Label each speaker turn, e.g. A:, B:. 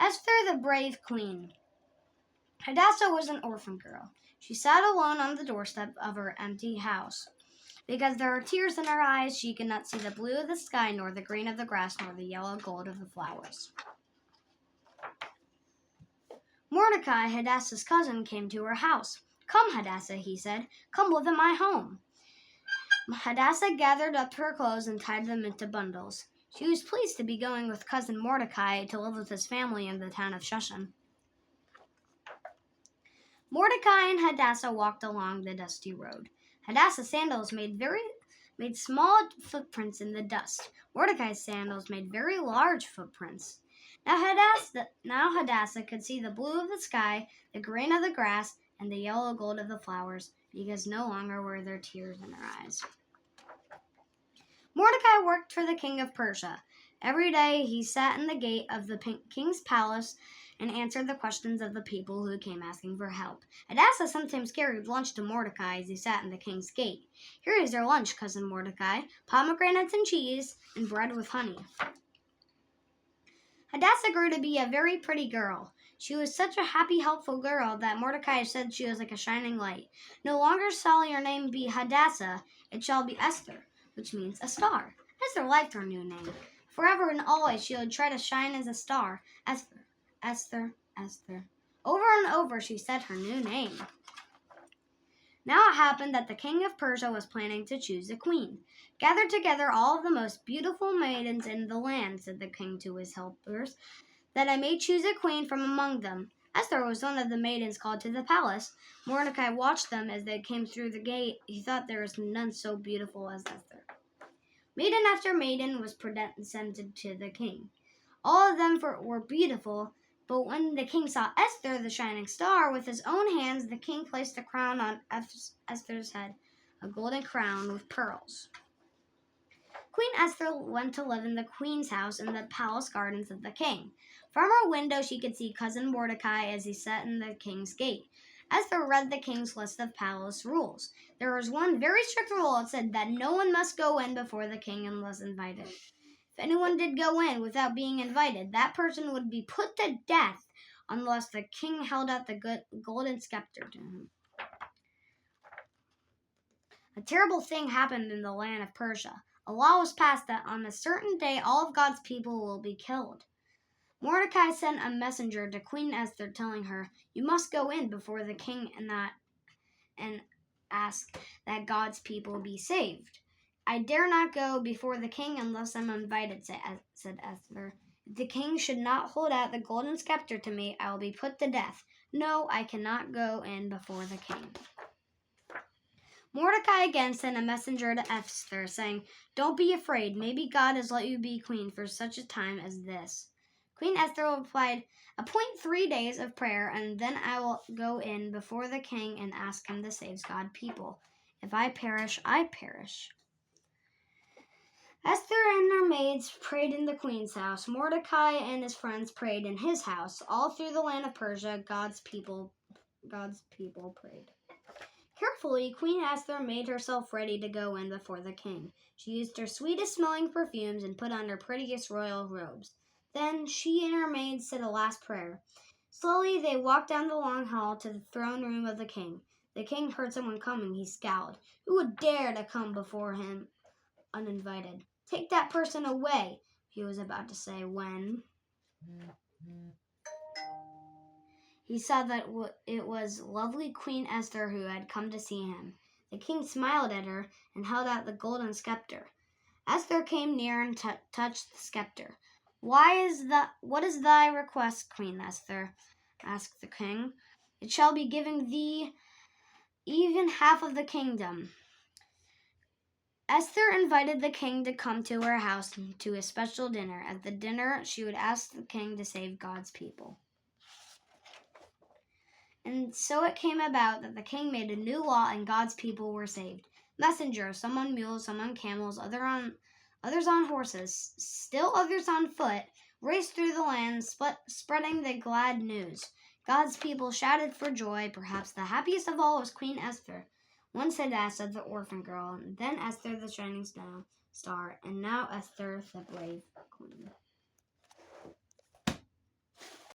A: Esther the brave queen. Hadassah was an orphan girl. She sat alone on the doorstep of her empty house. Because there were tears in her eyes, she could not see the blue of the sky, nor the green of the grass, nor the yellow gold of the flowers. Mordecai, Hadassah's cousin, came to her house. "Come, Hadassah," he said. "Come live at my home." Hadassah gathered up her clothes and tied them into bundles. She was pleased to be going with cousin Mordecai to live with his family in the town of Shushan. Mordecai and Hadassah walked along the dusty road. Hadassah's sandals made small footprints in the dust. Mordecai's sandals made very large footprints. Now Hadassah could see the blue of the sky, the green of the grass, and the yellow gold of the flowers, because no longer were there tears in her eyes. Mordecai worked for the king of Persia. Every day he sat in the gate of the king's palace and answered the questions of the people who came asking for help. Hadassah sometimes carried lunch to Mordecai as he sat in the king's gate. "Here is your lunch, cousin Mordecai, pomegranates and cheese, and bread with honey." Hadassah grew to be a very pretty girl. She was such a happy, helpful girl that Mordecai said she was like a shining light. "No longer shall your name be Hadassah, it shall be Esther," which means a star. Esther liked her new name. Forever and always she would try to shine as a star. Esther, Esther, Esther. Over and over she said her new name. Now it happened that the king of Persia was planning to choose a queen. "Gather together all of the most beautiful maidens in the land," said the king to his helpers, "that I may choose a queen from among them." Esther was one of the maidens called to the palace. Mordecai watched them as they came through the gate. He thought there was none so beautiful as Esther. Maiden after maiden was presented to the king. All of them were beautiful, but when the king saw Esther, the shining star, with his own hands, the king placed a crown on Esther's head, a golden crown with pearls. Queen Esther went to live in the queen's house in the palace gardens of the king. From her window she could see cousin Mordecai as he sat in the king's gate. Esther read the king's list of palace rules. There was one very strict rule. It said that no one must go in before the king unless invited. If anyone did go in without being invited, that person would be put to death unless the king held out the golden scepter to him. A terrible thing happened in the land of Persia. A law was passed that on a certain day all of God's people will be killed. Mordecai sent a messenger to Queen Esther telling her, "You must go in before the king and ask that God's people be saved." "I dare not go before the king unless I'm invited," said Esther. "If the king should not hold out the golden scepter to me, I will be put to death. No, I cannot go in before the king." Mordecai again sent a messenger to Esther, saying, "Don't be afraid. Maybe God has let you be queen for such a time as this." Queen Esther replied, "Appoint 3 days of prayer, and then I will go in before the king and ask him to save God's people. If I perish, I perish." Esther and her maids prayed in the queen's house. Mordecai and his friends prayed in his house. All through the land of Persia, God's people prayed. Carefully, Queen Esther made herself ready to go in before the king. She used her sweetest smelling perfumes and put on her prettiest royal robes. Then she and her maids said a last prayer. Slowly they walked down the long hall to the throne room of the king. The king heard someone coming. He scowled. Who would dare to come before him uninvited? "Take that person away," he was about to say when he saw that it was lovely Queen Esther who had come to see him. The king smiled at her and held out the golden scepter. Esther came near and touched the scepter. What is thy request, Queen Esther?" asked the king. "It shall be given thee even half of the kingdom." Esther invited the king to come to her house to a special dinner. At the dinner, she would ask the king to save God's people. And so it came about that the king made a new law and God's people were saved. Messengers, some on mules, some on camels, others on horses, still others on foot, raced through the land, spreading the glad news. God's people shouted for joy. Perhaps the happiest of all was Queen Esther. Once Hadassah, the orphan girl, and then Esther, the shining star, and now Esther, the brave queen.